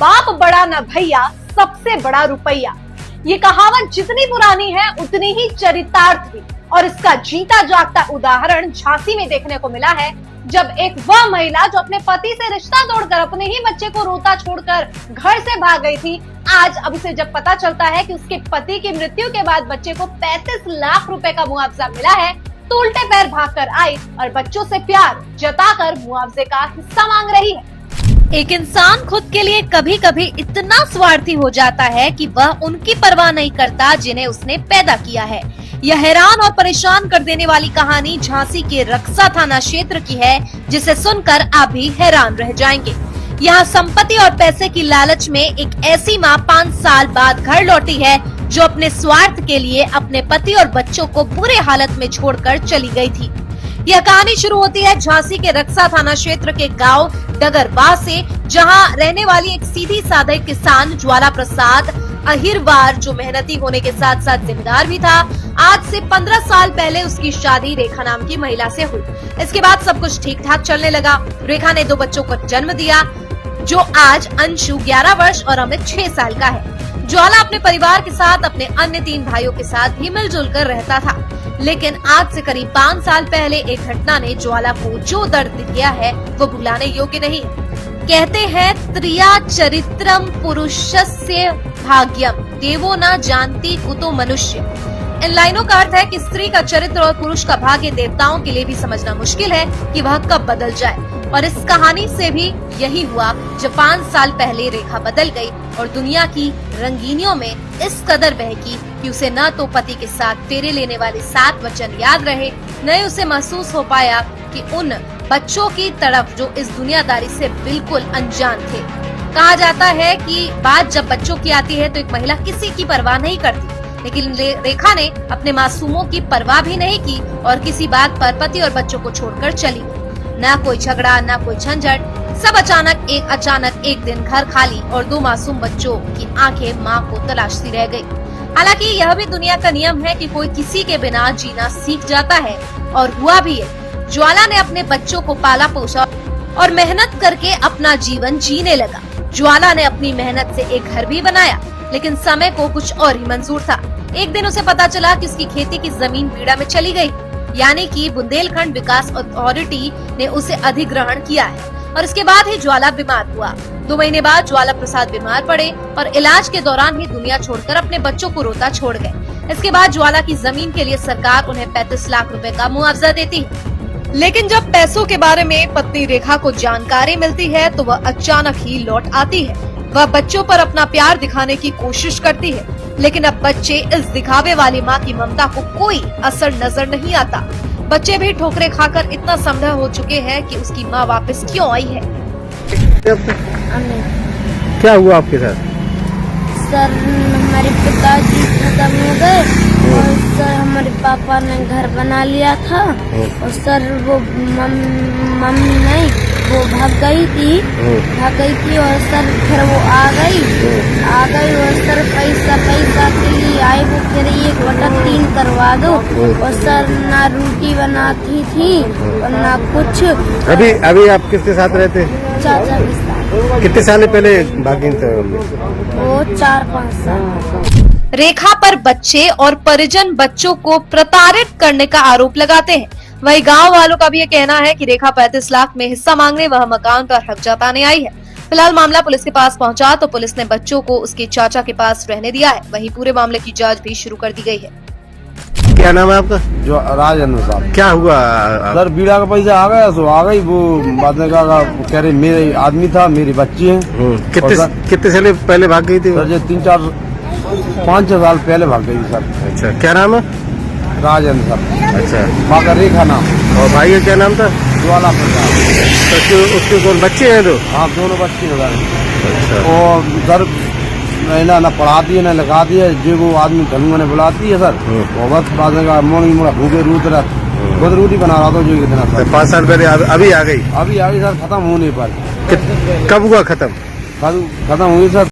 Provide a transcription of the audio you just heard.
बाप बड़ा न भैया, सबसे बड़ा रुपया। ये कहावत जितनी पुरानी है उतनी ही चरितार्थ भी, और इसका जीता जागता उदाहरण झांसी में देखने को मिला है, जब एक वह महिला जो अपने पति से रिश्ता तोड़कर अपने ही बच्चे को रोता छोड़कर घर से भाग गई थी, आज अब उसे जब पता चलता है कि उसके पति की मृत्यु के बाद बच्चे को 35 लाख रुपए का मुआवजा मिला है, तो उल्टे पैर भागकर आई और बच्चों से प्यार जताकर मुआवजे का हिस्सा मांग रही है। एक इंसान खुद के लिए कभी कभी इतना स्वार्थी हो जाता है कि वह उनकी परवाह नहीं करता जिन्हें उसने पैदा किया है। यह हैरान और परेशान कर देने वाली कहानी झांसी के रक्सा थाना क्षेत्र की है, जिसे सुनकर आप भी हैरान रह जाएंगे। यहाँ संपत्ति और पैसे की लालच में एक ऐसी माँ 5 साल बाद घर लौटी है, जो अपने स्वार्थ के लिए अपने पति और बच्चों को बुरे हालत में छोड़कर चली गई थी। यह कहानी शुरू होती है झांसी के रक्सा थाना क्षेत्र के गांव डगरबाह से, जहां रहने वाली एक सीधी साधे किसान ज्वाला प्रसाद अहिरवार, जो मेहनती होने के साथ साथ जिम्मेदार भी था। आज से 15 साल पहले उसकी शादी रेखा नाम की महिला से हुई। इसके बाद सब कुछ ठीक ठाक चलने लगा। रेखा ने 2 बच्चों को जन्म दिया, जो आज अंशु 11 वर्ष और अमित 6 साल का है। ज्वाला अपने परिवार के साथ अपने अन्य 3 भाइयों के साथ भी मिलजुल कर रहता था, लेकिन आज से करीब 5 साल पहले एक घटना ने ज्वाला को जो दर्द दिया है वो भुलाने योग्य नहीं। कहते हैं त्रिया चरित्रम पुरुषस्य भाग्यम देवो न जानती कुतो मनुष्य। इन लाइनों का अर्थ है कि स्त्री का चरित्र और पुरुष का भाग्य देवताओं के लिए भी समझना मुश्किल है कि वह कब बदल जाए, और इस कहानी से भी यही हुआ। जब 5 साल पहले रेखा बदल गई और दुनिया की रंगीनियों में इस कदर बहकी कि उसे न तो पति के साथ फेरे लेने वाले 7 वचन याद रहे, न ही उसे महसूस हो पाया कि उन बच्चों की तरफ जो इस दुनियादारी से बिल्कुल अनजान थे। कहा जाता है कि बात जब बच्चों की आती है तो एक महिला किसी की परवाह नहीं करती, लेकिन रेखा ने अपने मासूमों की परवाह भी नहीं की और किसी बात पर पति और बच्चों को छोड़कर चली गई। न कोई झगड़ा, न कोई झंझट, सब अचानक एक दिन घर खाली और 2 मासूम बच्चों की आंखें माँ को तलाशती रह गई। हालांकि यह भी दुनिया का नियम है कि कोई किसी के बिना जीना सीख जाता है, और हुआ भी है। ज्वाला ने अपने बच्चों को पाला पोसा और मेहनत करके अपना जीवन जीने लगा। ज्वाला ने अपनी मेहनत से एक घर भी बनाया, लेकिन समय को कुछ और ही मंजूर था। एक दिन उसे पता चला कि उसकी खेती की जमीन बीड़ा में चली गई, यानी कि बुंदेलखंड विकास अथॉरिटी ने उसे अधिग्रहण किया है, और इसके बाद ही ज्वाला बीमार हुआ। 2 महीने बाद ज्वाला प्रसाद बीमार पड़े और इलाज के दौरान ही दुनिया छोड़कर अपने बच्चों को रोता छोड़ गए। इसके बाद ज्वाला की जमीन के लिए सरकार उन्हें 35 लाख रुपए का मुआवजा देती है, लेकिन जब पैसों के बारे में पत्नी रेखा को जानकारी मिलती है तो वह अचानक ही लौट आती है। वह बच्चों पर अपना प्यार दिखाने की कोशिश करती है, लेकिन अब बच्चे इस दिखावे वाली माँ की ममता को कोई असर नजर नहीं आता। बच्चे भी ठोकरें खाकर इतना समझा हो चुके हैं कि उसकी माँ वापस क्यों आई है। क्या हुआ आपके साथ? सर, हमारे पिताजी खत्म हो गए और सर हमारे पापा ने घर बना लिया था, और सर वो मम्मी नहीं, वो भाग गई थी और सर फिर वो आ गई और सर पैसा के लिए आए, वो फिर 1/3 करवा दो, और सर ना रोटी बनाती थी और ना कुछ। अभी आप किसके साथ रहते? चाचा के साथ। कितने साल पहले भागी थे? वो 4-5 साल। रेखा पर बच्चे और परिजन बच्चों को प्रताड़ित करने का आरोप लगाते हैं। वहीं गांव वालों का भी ये कहना है कि रेखा 35 लाख में हिस्सा मांगने वह मकान पर हक जताने आई है। फिलहाल मामला पुलिस के पास पहुंचा तो पुलिस ने बच्चों को उसके चाचा के पास रहने दिया है। वहीं पूरे मामले की जांच भी शुरू कर दी गई है। क्या नाम है आपका? जो राजेंद्र साहब। क्या हुआ? सर बीड़ा का पैसा आ गया, सो आ गई। वो बाद में कहा, कह रहे मेरे आदमी था, मेरी बच्ची है। कितने साल पहले भाग गई थी? सर जो 5-6 साल पहले भाग गई सर। अच्छा, क्या नाम है? राजेंद्र साहब। अच्छा, माँ का रेखा नाम। और भाई का क्या नाम था? ज्वाला प्रसाद। तो उसके कौन बच्चे हैं? 2 हाँ, 2 बच्चे हैं। अच्छा। और सर ना पढ़ाती है ना लिखाती है, जो वो आदमी धनुआ ने बुलाती है सर, वो बस बाद में मोड़ी मोड़ा भूखे रूट रहा, खुद रोटी बना रहा था। जो कितना 5 साल पहले अभी आ गई सर, खत्म होने पर। कब हुआ खत्म? खत्म हुई सर